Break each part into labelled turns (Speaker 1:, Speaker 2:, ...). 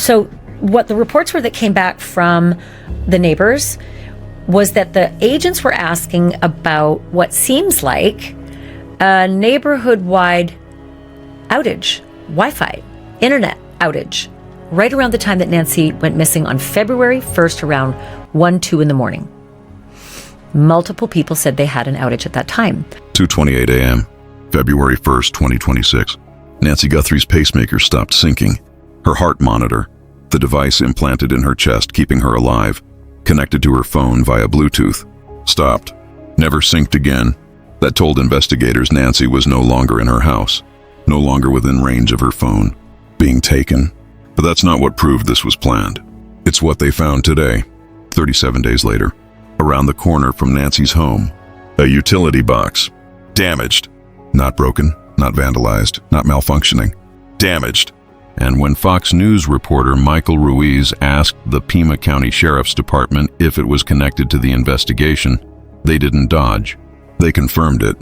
Speaker 1: So what the reports were that came back from the neighbors was that the agents were asking about what seems like a neighborhood-wide outage, Wi-Fi, internet outage, right around the time that Nancy went missing on February 1st around 1, 2 in the morning. Multiple people said they had an outage at that time.
Speaker 2: 2:28 a.m., February 1st, 2026. Nancy Guthrie's pacemaker stopped syncing. Her heart monitor, the device implanted in her chest keeping her alive, connected to her phone via Bluetooth, stopped. Never synced again. That told investigators Nancy was no longer in her house, no longer within range of her phone, being taken. But that's not what proved this was planned. It's what they found today, 37 days later. Around the corner from Nancy's home, a utility box. Damaged. Not broken, not vandalized, not malfunctioning. Damaged. And when Fox News reporter Michael Ruiz asked the Pima County Sheriff's Department if it was connected to the investigation, they didn't dodge. They confirmed it.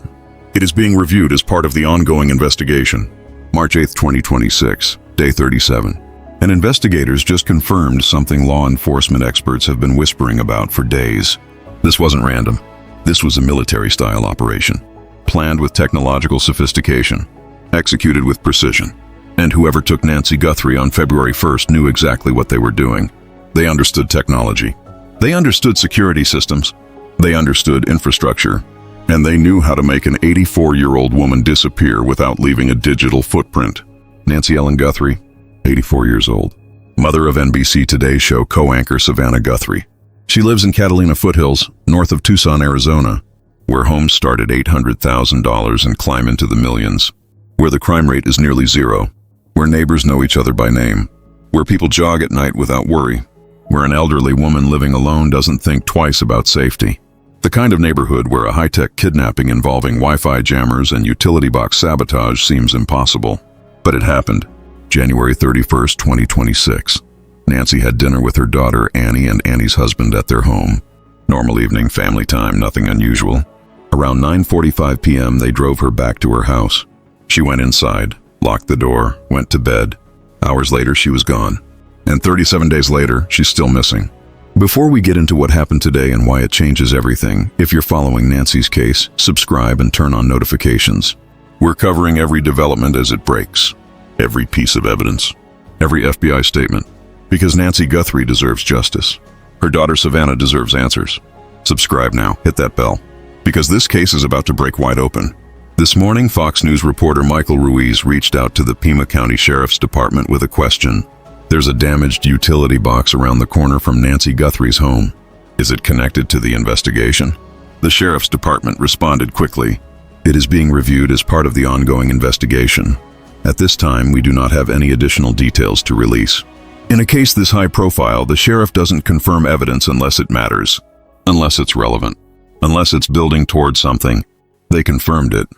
Speaker 2: It is being reviewed as part of the ongoing investigation. March 8, 2026, day 37. And investigators just confirmed something law enforcement experts have been whispering about for days. This wasn't random. This was a military-style operation, planned with technological sophistication, executed with precision. And whoever took Nancy Guthrie on February 1st knew exactly what they were doing. They understood technology. They understood security systems. They understood infrastructure. And they knew how to make an 84-year-old woman disappear without leaving a digital footprint. Nancy Ellen Guthrie, 84 years old, mother of NBC Today show co-anchor Savannah Guthrie. She lives in Catalina foothills, north of Tucson, Arizona, where homes start at $800,000 and climb into the millions, where the crime rate is nearly zero, where neighbors know each other by name, where people jog at night without worry, where an elderly woman living alone doesn't think twice about safety. The kind of neighborhood where a high-tech kidnapping involving Wi-Fi jammers and utility box sabotage seems impossible. But it happened. January 31st, 2026. Nancy had dinner with her daughter Annie and Annie's husband at their home. Normal evening, family time, nothing unusual. Around 9:45 p.m. they drove her back to her house. She went inside, locked the door, went to bed. Hours later she was gone. And 37 days later, she's still missing. Before we get into what happened today and why it changes everything, if you're following Nancy's case, subscribe and turn on notifications. We're covering every development as it breaks. Every piece of evidence, every FBI statement, because Nancy Guthrie deserves justice. Her daughter Savannah deserves answers. Subscribe now, hit that bell, because this case is about to break wide open. This morning, Fox News reporter Michael Ruiz reached out to the Pima County Sheriff's Department with a question. There's a damaged utility box around the corner from Nancy Guthrie's home. Is it connected to the investigation? The Sheriff's Department responded quickly. It is being reviewed as part of the ongoing investigation. At this time, we do not have any additional details to release. In a case this high profile, the sheriff doesn't confirm evidence unless it matters, unless it's relevant, unless it's building towards something. They confirmed it.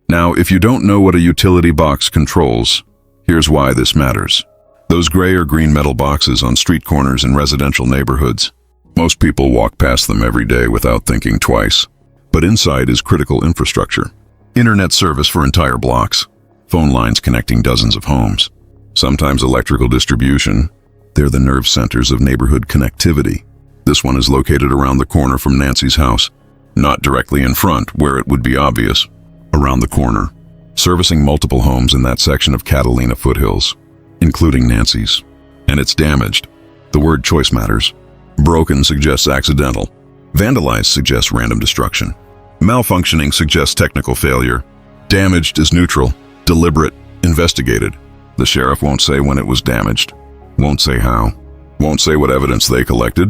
Speaker 2: Now, if you don't know what a utility box controls, here's why this matters. Those gray or green metal boxes on street corners in residential neighborhoods. Most people walk past them every day without thinking twice. But inside is critical infrastructure. Internet service for entire blocks. Phone lines connecting dozens of homes. Sometimes electrical distribution. They're the nerve centers of neighborhood connectivity. This one is located around the corner from Nancy's house. Not directly in front, where it would be obvious. Around the corner. Servicing multiple homes in that section of Catalina foothills, including Nancy's. And it's damaged. The word choice matters. Broken suggests accidental. Vandalized suggests random destruction. Malfunctioning suggests technical failure. Damaged is neutral, deliberate, investigated. The sheriff won't say when it was damaged. Won't say how. Won't say what evidence they collected.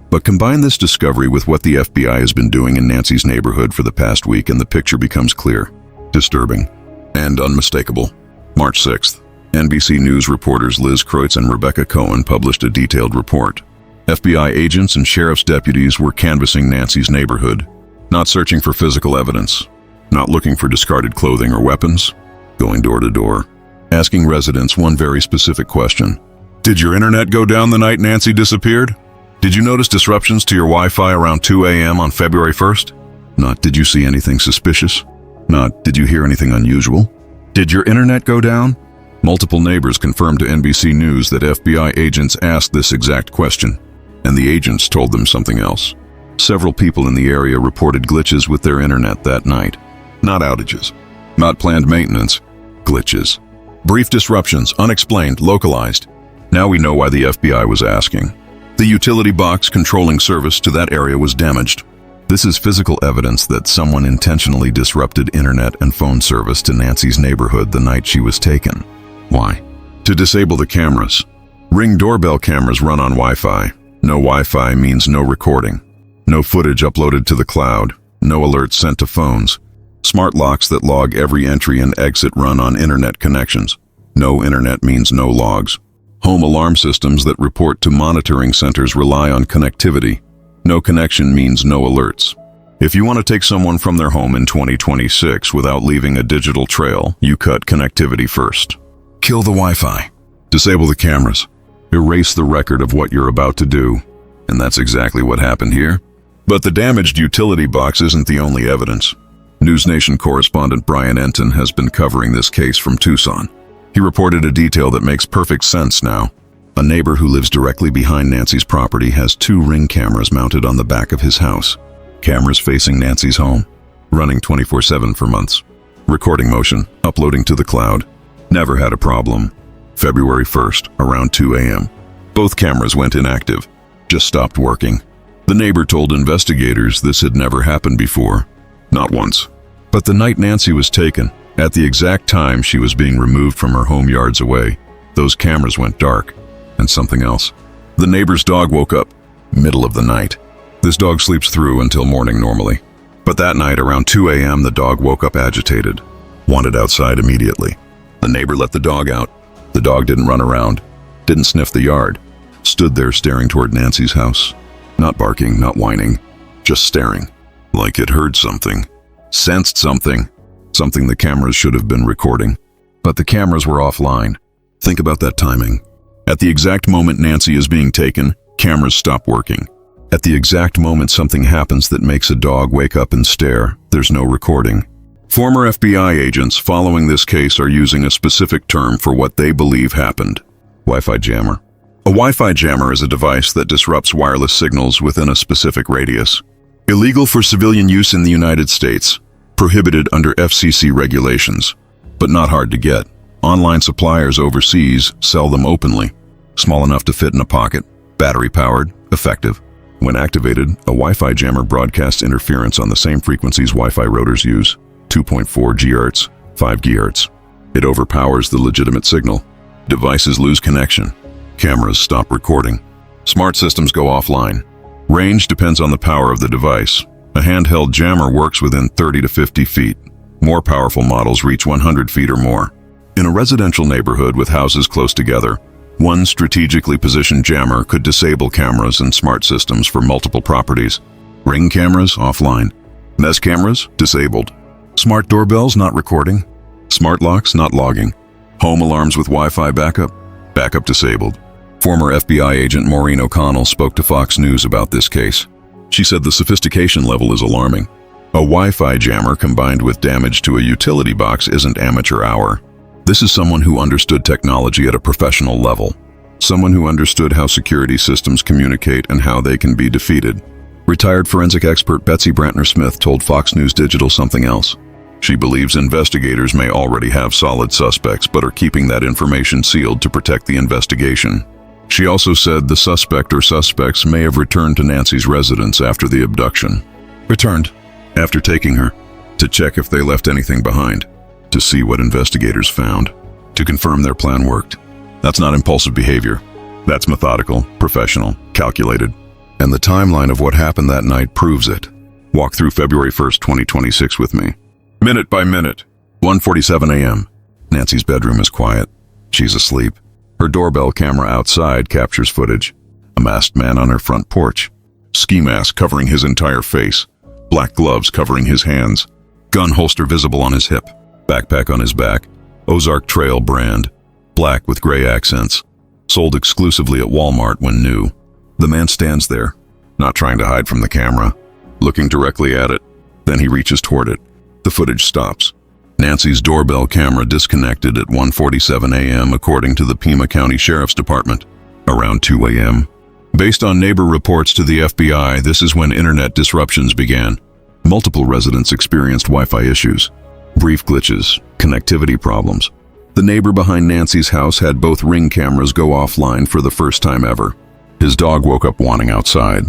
Speaker 2: But combine this discovery with what the FBI has been doing in Nancy's neighborhood for the past week and the picture becomes clear, disturbing, and unmistakable. March 6th, NBC News reporters Liz Kreutz and Rebecca Cohen published a detailed report. FBI agents and sheriff's deputies were canvassing Nancy's neighborhood, not searching for physical evidence, not looking for discarded clothing or weapons, going door to door, asking residents one very specific question. Did your internet go down the night Nancy disappeared? Did you notice disruptions to your Wi-Fi around 2 a.m. on February 1st? Not did you see anything suspicious? Not did you hear anything unusual? Did your internet go down? Multiple neighbors confirmed to NBC News that FBI agents asked this exact question, and the agents told them something else. Several people in the area reported glitches with their internet that night. Not outages, not planned maintenance, glitches. Brief disruptions, unexplained, localized. Now we know why the FBI was asking. The utility box controlling service to that area was damaged. This is physical evidence that someone intentionally disrupted internet and phone service to Nancy's neighborhood the night she was taken. Why? To disable the cameras. Ring doorbell cameras run on Wi-Fi. No Wi-Fi means no recording. No footage uploaded to the cloud. No alerts sent to phones. Smart locks that log every entry and exit run on internet connections. No internet means no logs. Home alarm systems that report to monitoring centers rely on connectivity. No connection means no alerts. If you want to take someone from their home in 2026 without leaving a digital trail, you cut connectivity first. Kill the Wi-Fi. Disable the cameras. Erase the record of what you're about to do. And that's exactly what happened here. But the damaged utility box isn't the only evidence. News Nation correspondent Brian Enton has been covering this case from Tucson. He reported a detail that makes perfect sense now. A neighbor who lives directly behind Nancy's property has 2 Ring cameras mounted on the back of his house. Cameras facing Nancy's home, running 24/7 for months. Recording motion, uploading to the cloud. Never had a problem. February 1st, around 2 a.m. Both cameras went inactive, just stopped working. The neighbor told investigators this had never happened before. Not once. But the night Nancy was taken, at the exact time she was being removed from her home yards away, those cameras went dark. And something else. The neighbor's dog woke up, middle of the night. This dog sleeps through until morning normally. But that night, around 2 a.m., the dog woke up agitated. Wanted outside immediately. The neighbor let the dog out. The dog didn't run around, didn't sniff the yard. Stood there staring toward Nancy's house. Not barking, not whining, just staring. Like it heard something. Sensed something. Something the cameras should have been recording. But the cameras were offline. Think about that timing. At the exact moment Nancy is being taken, cameras stop working. At the exact moment something happens that makes a dog wake up and stare, there's no recording. Former FBI agents following this case are using a specific term for what they believe happened. Wi-Fi jammer. A Wi-Fi jammer is a device that disrupts wireless signals within a specific radius. Illegal for civilian use in the United States. Prohibited under FCC regulations. But not hard to get. Online suppliers overseas sell them openly. Small enough to fit in a pocket, battery-powered, effective. When activated, a Wi-Fi jammer broadcasts interference on the same frequencies Wi-Fi routers use, 2.4 GHz, 5 GHz. It overpowers the legitimate signal. Devices lose connection. Cameras stop recording. Smart systems go offline. Range depends on the power of the device. A handheld jammer works within 30 to 50 feet. More powerful models reach 100 feet or more. In a residential neighborhood with houses close together, one strategically positioned jammer could disable cameras and smart systems for multiple properties. Ring cameras, offline. Nest cameras, disabled. Smart doorbells, not recording. Smart locks, not logging. Home alarms with Wi-Fi backup, backup disabled. Former FBI agent Maureen O'Connell spoke to Fox News about this case. She said the sophistication level is alarming. A Wi-Fi jammer combined with damage to a utility box isn't amateur hour. This is someone who understood technology at a professional level. Someone who understood how security systems communicate and how they can be defeated. Retired forensic expert Betsy Brantner-Smith told Fox News Digital something else. She believes investigators may already have solid suspects but are keeping that information sealed to protect the investigation. She also said the suspect or suspects may have returned to Nancy's residence after the abduction. Returned, after taking her, to check if they left anything behind. To see what investigators found, to confirm their plan worked. That's not impulsive behavior. That's methodical, professional, calculated. And the timeline of what happened that night proves it. Walk through February 1st, 2026 with me. Minute by minute. 1:47 a.m. Nancy's bedroom is quiet. She's asleep. Her doorbell camera outside captures footage. A masked man on her front porch. Ski mask covering his entire face. Black gloves covering his hands. Gun holster visible on his hip. Backpack on his back, Ozark Trail brand, black with gray accents, sold exclusively at Walmart when new. The man stands there, not trying to hide from the camera, looking directly at it. Then he reaches toward it. The footage stops. Nancy's doorbell camera disconnected at 1:47 a.m. according to the Pima County Sheriff's Department. Around 2 a.m. Based on neighbor reports to the FBI, this is when internet disruptions began. Multiple residents experienced Wi-Fi issues, brief glitches, connectivity problems. The neighbor behind Nancy's house had both Ring cameras go offline for the first time ever. His dog woke up wanting outside.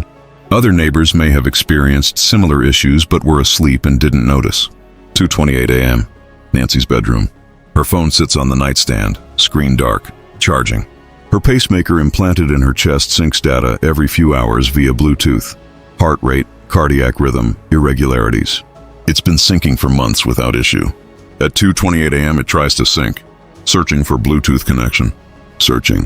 Speaker 2: Other neighbors may have experienced similar issues but were asleep and didn't notice. 2:28 a.m. Nancy's bedroom. Her phone sits on the nightstand, screen dark, charging. Her pacemaker implanted in her chest syncs data every few hours via Bluetooth. Heart rate, cardiac rhythm, irregularities. It's been syncing for months without issue. At 2:28 a.m. it tries to sync. Searching for Bluetooth connection. Searching.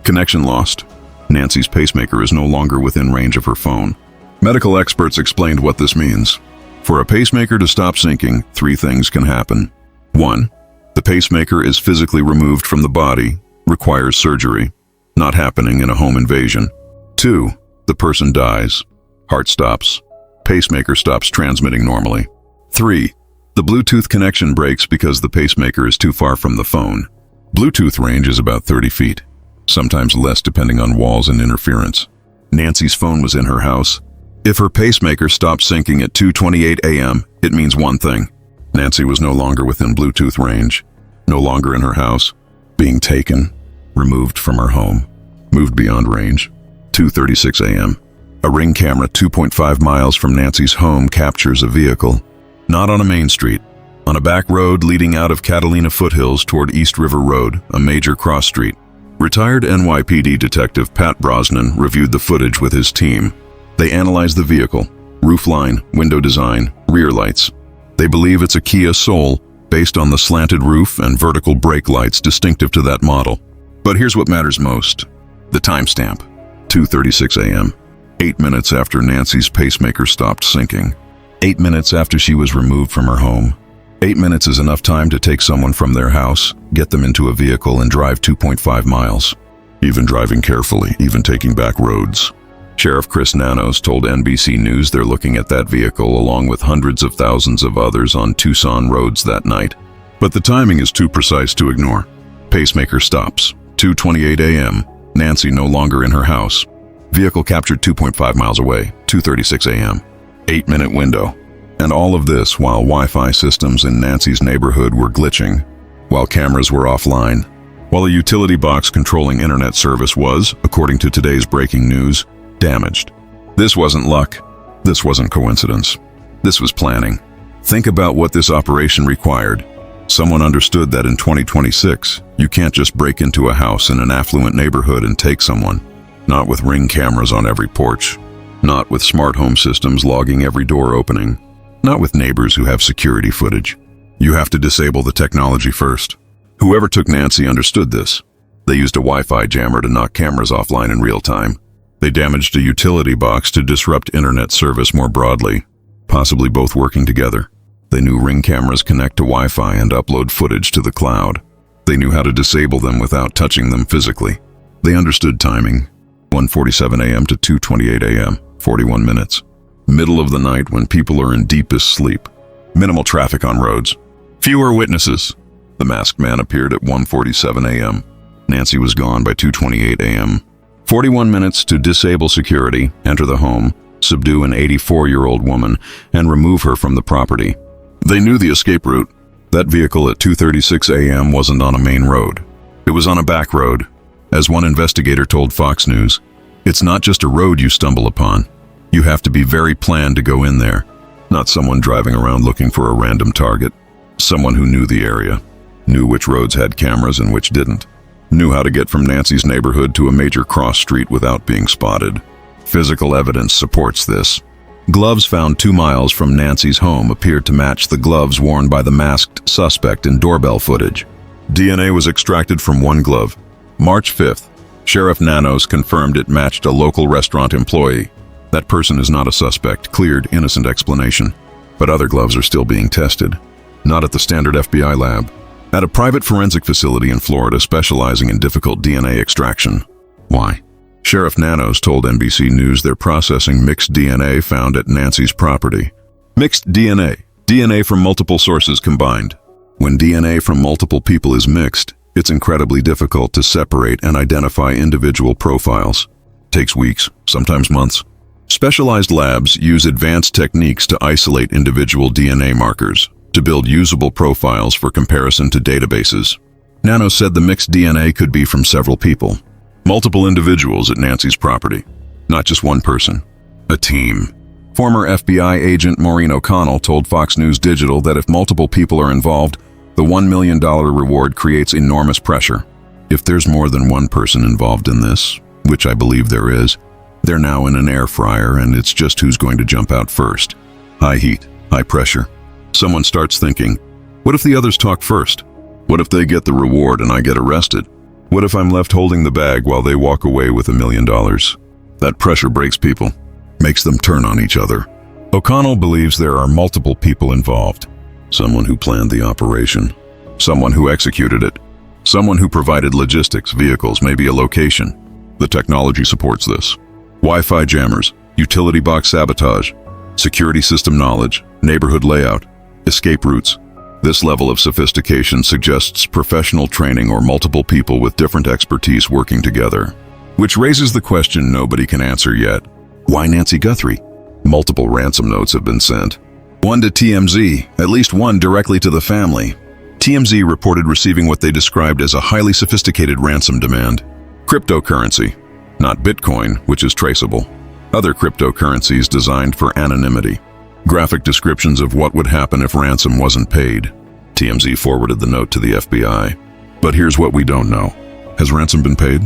Speaker 2: Connection lost. Nancy's pacemaker is no longer within range of her phone. Medical experts explained what this means. For a pacemaker to stop syncing, 3 things can happen. 1. The pacemaker is physically removed from the body, requires surgery, not happening in a home invasion. 2. The person dies. Heart stops. Pacemaker stops transmitting normally. 3. The Bluetooth connection breaks because the pacemaker is too far from the phone. Bluetooth range is about 30 feet, sometimes less depending on walls and interference. Nancy's phone was in her house. If her pacemaker stopped syncing at 2:28 a.m., it means one thing. Nancy was no longer within Bluetooth range, no longer in her house, being taken, removed from her home, moved beyond range. 2:36 a.m. A Ring camera 2.5 miles from Nancy's home captures a vehicle, not on a main street, on a back road leading out of Catalina Foothills toward East River Road, a major cross street. Retired NYPD Detective Pat Brosnan reviewed the footage with his team. They analyzed the vehicle, roofline, window design, rear lights. They believe it's a Kia Soul based on the slanted roof and vertical brake lights distinctive to that model. But here's what matters most. The timestamp. 2:36 a.m. 8 minutes after Nancy's pacemaker stopped syncing. 8 minutes after she was removed from her home. 8 minutes is enough time to take someone from their house, get them into a vehicle, and drive 2.5 miles. Even driving carefully, even taking back roads. Sheriff Chris Nanos told NBC News they're looking at that vehicle along with hundreds of thousands of others on Tucson roads that night. But the timing is too precise to ignore. Pacemaker stops. 2:28 a.m. Nancy no longer in her house. Vehicle captured 2.5 miles away. 2:36 a.m. 8-minute window. And all of this while Wi-Fi systems in Nancy's neighborhood were glitching, while cameras were offline, while a utility box controlling internet service was, according to today's breaking news, damaged. This wasn't luck. This wasn't coincidence. This was planning. Think about what this operation required. Someone understood that in 2026, you can't just break into a house in an affluent neighborhood and take someone. Not with Ring cameras on every porch. Not with smart home systems logging every door opening. Not with neighbors who have security footage. You have to disable the technology first. Whoever took Nancy understood this. They used a Wi-Fi jammer to knock cameras offline in real time. They damaged a utility box to disrupt internet service more broadly, possibly both working together. They knew Ring cameras connect to Wi-Fi and upload footage to the cloud. They knew how to disable them without touching them physically. They understood timing. 1:47 a.m. to 2:28 a.m., 41 minutes. Middle of the night when people are in deepest sleep. Minimal traffic on roads. Fewer witnesses. The masked man appeared at 1:47 a.m. Nancy was gone by 2:28 a.m. 41 minutes to disable security, enter the home, subdue an 84-year-old woman, and remove her from the property. They knew the escape route. That vehicle at 2:36 a.m. wasn't on a main road. It was on a back road. As one investigator told Fox News, it's not just a road you stumble upon. You have to be very planned to go in there. Not someone driving around looking for a random target. Someone who knew the area, knew which roads had cameras and which didn't. Knew how to get from Nancy's neighborhood to a major cross street without being spotted. Physical evidence supports this. Gloves found 2 miles from Nancy's home appeared to match the gloves worn by the masked suspect in doorbell footage. DNA was extracted from one glove. March 5th, Sheriff Nanos confirmed it matched a local restaurant employee. That person is not a suspect, cleared, innocent explanation. But other gloves are still being tested. Not at the standard FBI lab. At a private forensic facility in Florida specializing in difficult DNA extraction. Why? Sheriff Nanos told NBC News they're processing mixed DNA found at Nancy's property. Mixed DNA, DNA from multiple sources combined. When DNA from multiple people is mixed, it's incredibly difficult to separate and identify individual profiles. Takes weeks, sometimes months. Specialized labs use advanced techniques to isolate individual DNA markers, to build usable profiles for comparison to databases. Nano said the mixed DNA could be from several people. Multiple individuals at Nancy's property. Not just one person. A team. Former FBI agent Maureen O'Connell told Fox News Digital that if multiple people are involved, the $1 million reward creates enormous pressure. If there's more than one person involved in this, which I believe there is, they're now in an air fryer and it's just who's going to jump out first. High heat, high pressure. Someone starts thinking, what if the others talk first? What if they get the reward and I get arrested? What if I'm left holding the bag while they walk away with $1 million? That pressure breaks people, makes them turn on each other. O'Connell believes there are multiple people involved. Someone who planned the operation, someone who executed it, someone who provided logistics, vehicles, maybe a location. The technology supports this. Wi-Fi jammers, utility box sabotage, security system knowledge, neighborhood layout, escape routes. This level of sophistication suggests professional training or multiple people with different expertise working together. Which raises the question nobody can answer yet. Why Nancy Guthrie? Multiple ransom notes have been sent. One to TMZ, at least one directly to the family. TMZ reported receiving what they described as a highly sophisticated ransom demand. Cryptocurrency, not Bitcoin, which is traceable. Other cryptocurrencies designed for anonymity. Graphic descriptions of what would happen if ransom wasn't paid. TMZ forwarded the note to the FBI. But here's what we don't know. Has ransom been paid?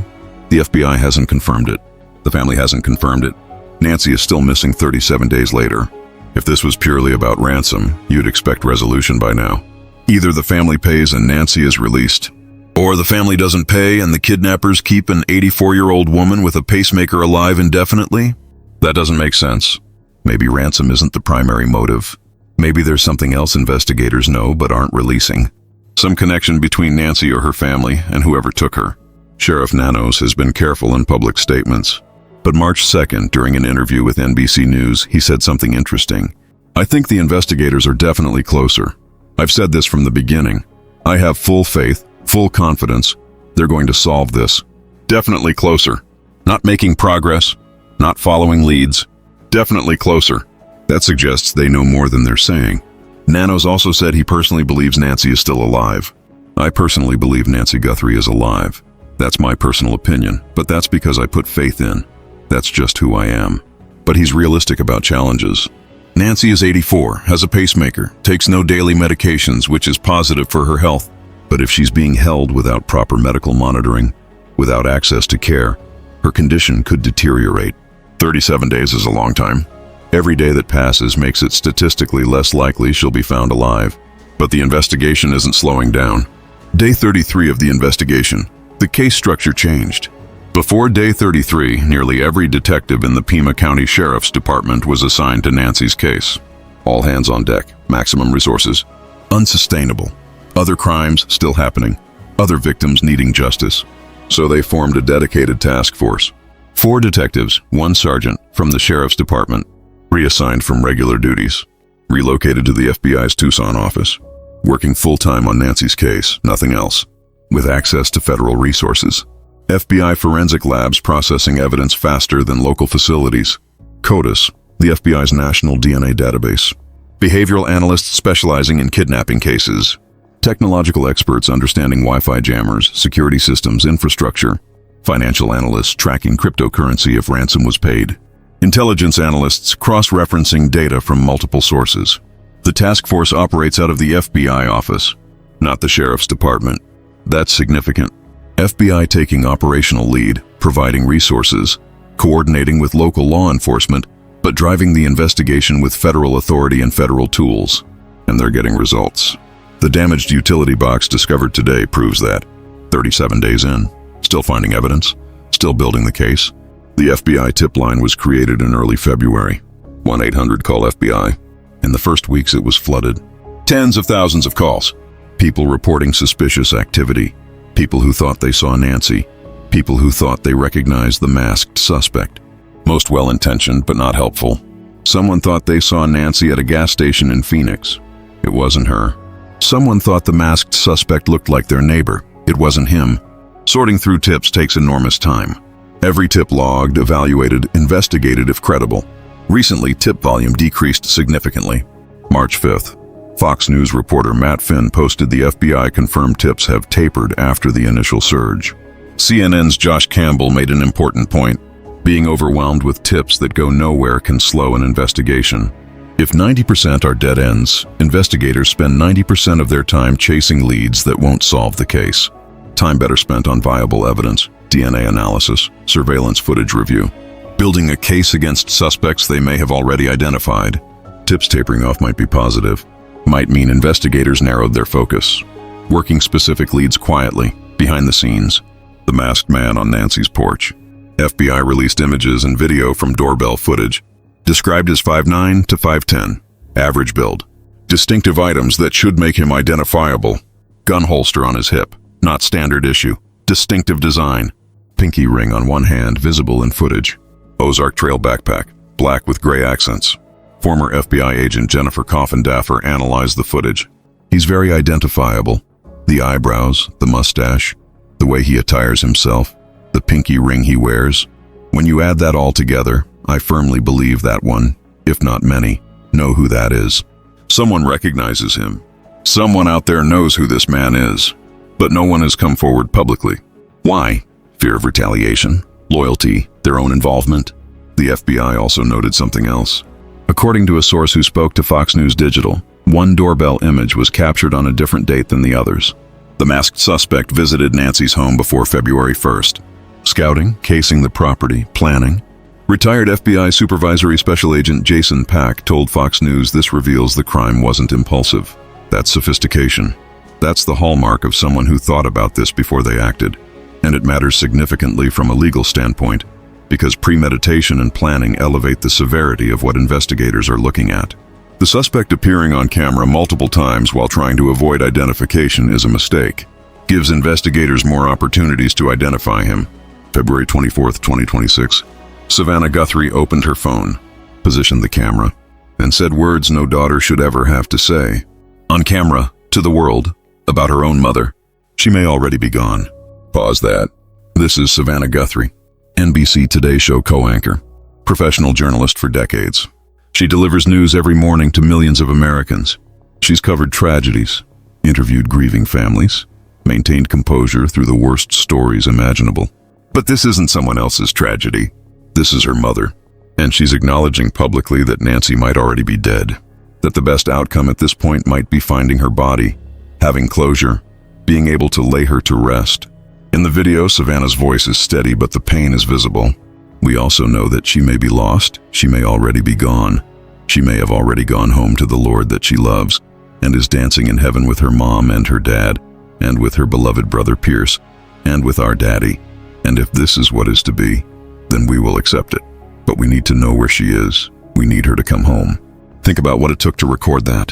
Speaker 2: The FBI hasn't confirmed it. The family hasn't confirmed it. Nancy is still missing 37 days later. If this was purely about ransom, you'd expect resolution by now. Either the family pays and Nancy is released, or the family doesn't pay and the kidnappers keep an 84-year-old woman with a pacemaker alive indefinitely? That doesn't make sense. Maybe ransom isn't the primary motive. Maybe there's something else investigators know but aren't releasing. Some connection between Nancy or her family and whoever took her. Sheriff Nanos has been careful in public statements. But March 2nd, during an interview with NBC News, he said something interesting. I think the investigators are definitely closer. I've said this from the beginning. I have full faith, full confidence. They're going to solve this. Definitely closer. Not making progress, not following leads. Definitely closer. That suggests they know more than they're saying. Nanos also said he personally believes Nancy is still alive. I personally believe Nancy Guthrie is alive. That's my personal opinion, but that's because I put faith in. That's just who I am. But he's realistic about challenges. Nancy is 84, has a pacemaker, takes no daily medications, which is positive for her health. But if she's being held without proper medical monitoring, without access to care, her condition could deteriorate. 37 days is a long time. Every day that passes makes it statistically less likely she'll be found alive. But the investigation isn't slowing down. Day 33 of the investigation, the case structure changed. Before day 33, nearly every detective in the Pima County Sheriff's Department was assigned to Nancy's case. All hands on deck, maximum resources. Unsustainable. Other crimes still happening. Other victims needing justice. So they formed a dedicated task force. 4 detectives, 1 sergeant from the Sheriff's Department, reassigned from regular duties, relocated to the FBI's Tucson office, working full-time on Nancy's case, nothing else, with access to federal resources. FBI forensic labs processing evidence faster than local facilities. CODIS, the FBI's national DNA database. Behavioral analysts specializing in kidnapping cases. Technological experts understanding Wi-Fi jammers, security systems, infrastructure. Financial analysts tracking cryptocurrency if ransom was paid. Intelligence analysts cross-referencing data from multiple sources. The task force operates out of the FBI office, not the Sheriff's Department. That's significant. FBI taking operational lead, providing resources, coordinating with local law enforcement, but driving the investigation with federal authority and federal tools. And they're getting results. The damaged utility box discovered today proves that. 37 days in, still finding evidence, still building the case. The FBI tip line was created in early February. 1-800-CALL-FBI. In the first weeks it was flooded. Tens of thousands of calls. People reporting suspicious activity. People who thought they saw Nancy. People who thought they recognized the masked suspect. Most well-intentioned but not helpful. Someone thought they saw Nancy at a gas station in Phoenix. It wasn't her. Someone thought the masked suspect looked like their neighbor. It wasn't him. Sorting through tips takes enormous time. Every tip logged, evaluated, investigated if credible. Recently, tip volume decreased significantly. March 5th. Fox News reporter Matt Finn posted the FBI confirmed tips have tapered after the initial surge. CNN's Josh Campbell made an important point. Being overwhelmed with tips that go nowhere can slow an investigation. If 90% are dead ends, investigators spend 90% of their time chasing leads that won't solve the case. Time better spent on viable evidence, DNA analysis, surveillance footage review. Building a case against suspects they may have already identified. Tips tapering off might be positive. Might mean investigators narrowed their focus. Working specific leads quietly, behind the scenes. The masked man on Nancy's porch. FBI released images and video from doorbell footage. Described as 5'9" to 5'10". Average build. Distinctive items that should make him identifiable. Gun holster on his hip. Not standard issue. Distinctive design. Pinky ring on one hand, visible in footage. Ozark Trail backpack. Black with gray accents. Former FBI agent Jennifer Coffindaffer analyzed the footage. He's very identifiable. The eyebrows, the mustache, the way he attires himself, the pinky ring he wears. When you add that all together, I firmly believe that one, if not many, know who that is. Someone recognizes him. Someone out there knows who this man is. But no one has come forward publicly. Why? Fear of retaliation, loyalty, their own involvement. The FBI also noted something else. According to a source who spoke to Fox News Digital, one doorbell image was captured on a different date than the others. The masked suspect visited Nancy's home before February 1st. Scouting, casing the property, planning. Retired FBI Supervisory Special Agent Jason Pack told Fox News this reveals the crime wasn't impulsive. That's sophistication. That's the hallmark of someone who thought about this before they acted. And it matters significantly from a legal standpoint, because premeditation and planning elevate the severity of what investigators are looking at. The suspect appearing on camera multiple times while trying to avoid identification is a mistake. Gives investigators more opportunities to identify him. February 24, 2026. Savannah Guthrie opened her phone, positioned the camera, and said words no daughter should ever have to say. On camera, to the world, about her own mother. She may already be gone. Pause that. This is Savannah Guthrie, NBC Today Show co-anchor, professional journalist for decades. She delivers news every morning to millions of Americans. She's covered tragedies, interviewed grieving families, maintained composure through the worst stories imaginable. But this isn't someone else's tragedy. This is her mother, and she's acknowledging publicly that Nancy might already be dead, that the best outcome at this point might be finding her body, having closure, being able to lay her to rest. In the video, Savannah's voice is steady, but the pain is visible. We also know that she may be lost, she may already be gone. She may have already gone home to the Lord that she loves, and is dancing in heaven with her mom and her dad, and with her beloved brother Pierce, and with our daddy. And if this is what is to be, then we will accept it. But we need to know where she is. We need her to come home. Think about what it took to record that,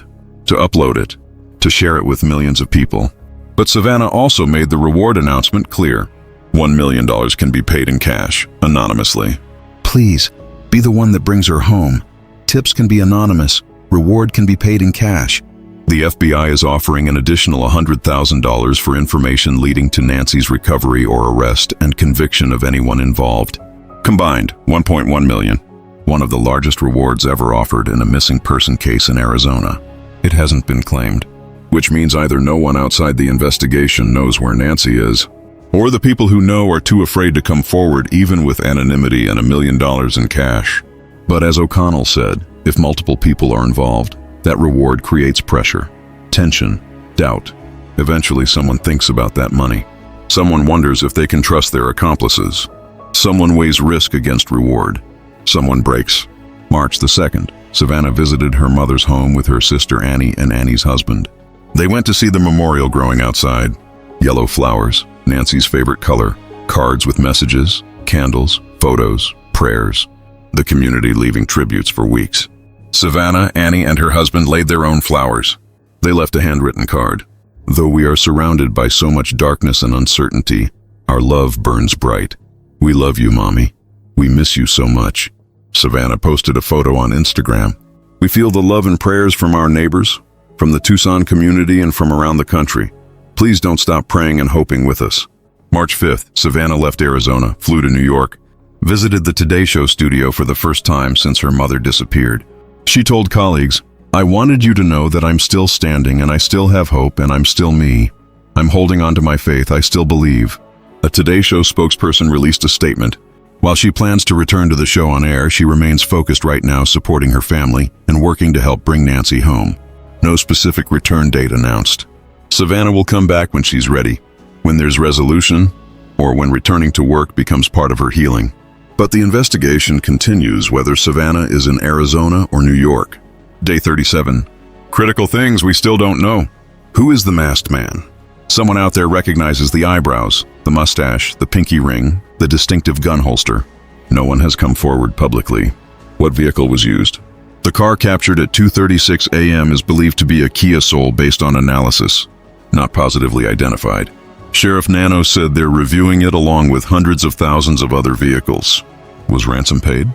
Speaker 2: to upload it, to share it with millions of people. But Savannah also made the reward announcement clear. $1 million can be paid in cash, anonymously. Please, be the one that brings her home. Tips can be anonymous. Reward can be paid in cash. The FBI is offering an additional $100,000 for information leading to Nancy's recovery or arrest and conviction of anyone involved. Combined, $1.1 million. One of the largest rewards ever offered in a missing person case in Arizona. It hasn't been claimed, which means either no one outside the investigation knows where Nancy is, or the people who know are too afraid to come forward even with anonymity and $1 million in cash. But as O'Connell said, if multiple people are involved, that reward creates pressure, tension, doubt. Eventually someone thinks about that money. Someone wonders if they can trust their accomplices. Someone weighs risk against reward. Someone breaks. March the 2nd, Savannah visited her mother's home with her sister Annie and Annie's husband. They went to see the memorial growing outside. Yellow flowers, Nancy's favorite color, cards with messages, candles, photos, prayers. The community leaving tributes for weeks. Savannah, Annie, and her husband laid their own flowers. They left a handwritten card. Though we are surrounded by so much darkness and uncertainty, our love burns bright. We love you, Mommy. We miss you so much. Savannah posted a photo on Instagram. We feel the love and prayers from our neighbors, from the Tucson community and from around the country. Please don't stop praying and hoping with us. March 5th, Savannah left Arizona, flew to New York, visited the Today Show studio for the first time since her mother disappeared. She told colleagues, "I wanted you to know that I'm still standing and I still have hope and I'm still me. I'm holding on to my faith, I still believe." A Today Show spokesperson released a statement. While she plans to return to the show on air, she remains focused right now supporting her family and working to help bring Nancy home. No specific return date announced. Savannah will come back when she's ready, when there's resolution, or when returning to work becomes part of her healing. But the investigation continues whether Savannah is in Arizona or New York. Day 37. Critical things we still don't know. Who is the masked man? Someone out there recognizes the eyebrows, the mustache, the pinky ring, the distinctive gun holster. No one has come forward publicly. What vehicle was used? The car captured at 2:36 a.m. is believed to be a Kia Soul based on analysis, not positively identified. Sheriff Nano said they're reviewing it along with hundreds of thousands of other vehicles. Was ransom paid?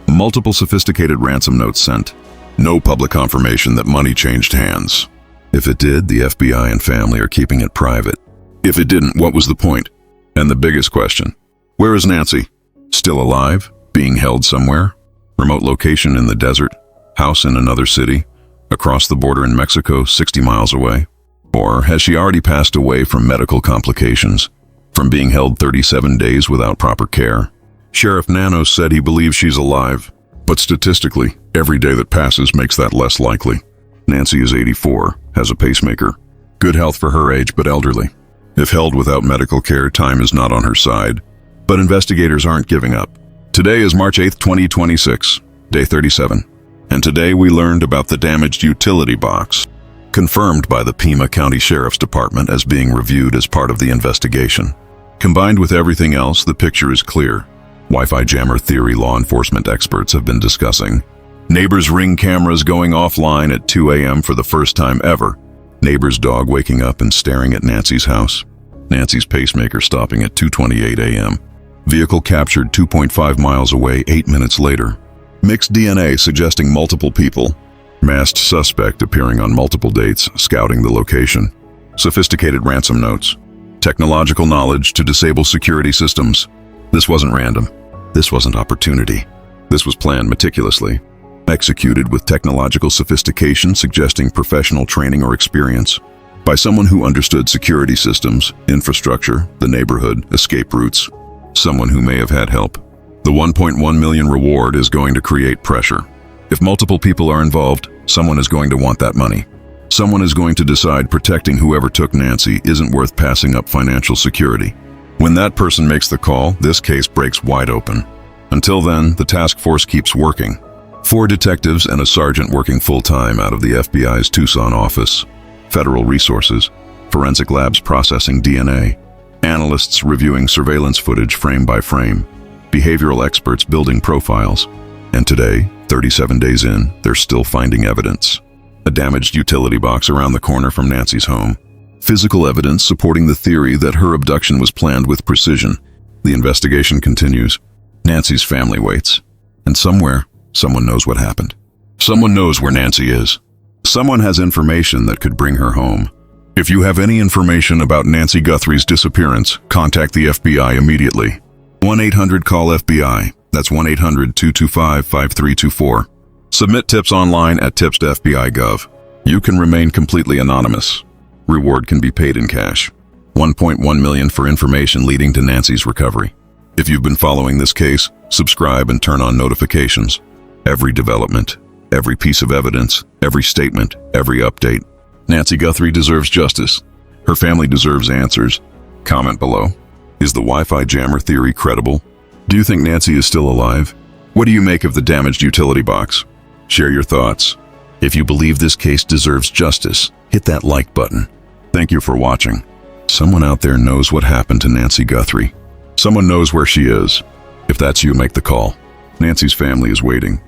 Speaker 2: Multiple sophisticated ransom notes sent. No public confirmation that money changed hands. If it did, the FBI and family are keeping it private. If it didn't, what was the point? And the biggest question, where is Nancy? Still alive? Being held somewhere? Remote location in the desert? House in another city? Across the border in Mexico, 60 miles away? Or has she already passed away from medical complications? From being held 37 days without proper care? Sheriff Nano said he believes she's alive, but statistically, every day that passes makes that less likely. Nancy is 84, has a pacemaker. Good health for her age, but elderly. If held without medical care, time is not on her side. But investigators aren't giving up. Today is March 8th, 2026, day 37. And today we learned about the damaged utility box, confirmed by the Pima County Sheriff's Department as being reviewed as part of the investigation. Combined with everything else, the picture is clear. Wi-Fi jammer theory law enforcement experts have been discussing. Neighbors' Ring cameras going offline at 2 a.m. for the first time ever. Neighbor's dog waking up and staring at Nancy's house. Nancy's pacemaker stopping at 2:28 a.m. Vehicle captured 2.5 miles away 8 minutes later. Mixed DNA suggesting multiple people. Masked suspect appearing on multiple dates, scouting the location. Sophisticated ransom notes. Technological knowledge to disable security systems. This wasn't random. This wasn't opportunity. This was planned meticulously. Executed with technological sophistication suggesting professional training or experience. By someone who understood security systems, infrastructure, the neighborhood, escape routes. Someone who may have had help. The 1.1 million reward is going to create pressure. If multiple people are involved, someone is going to want that money. Someone is going to decide protecting whoever took Nancy isn't worth passing up financial security. When that person makes the call, this case breaks wide open. Until then, the task force keeps working. 4 detectives and a sergeant working full-time out of the FBI's Tucson office. Federal resources, forensic labs processing DNA, analysts reviewing surveillance footage frame by frame, behavioral experts building profiles. And today, 37 days in, they're still finding evidence. A damaged utility box around the corner from Nancy's home. Physical evidence supporting the theory that her abduction was planned with precision. The investigation continues. Nancy's family waits. And somewhere, someone knows what happened. Someone knows where Nancy is. Someone has information that could bring her home. If you have any information about Nancy Guthrie's disappearance, contact the FBI immediately. 1-800-CALL-FBI. That's 1-800-225-5324. Submit tips online at tips.fbi.gov. You can remain completely anonymous. Reward can be paid in cash. 1.1 million for information leading to Nancy's recovery. If you've been following this case, subscribe and turn on notifications. Every development, every piece of evidence, every statement, every update. Nancy Guthrie deserves justice. Her family deserves answers. Comment below. Is the Wi-Fi jammer theory credible? Do you think Nancy is still alive? What do you make of the damaged utility box? Share your thoughts. If you believe this case deserves justice, hit that like button. Thank you for watching. Someone out there knows what happened to Nancy Guthrie. Someone knows where she is. If that's you, make the call. Nancy's family is waiting.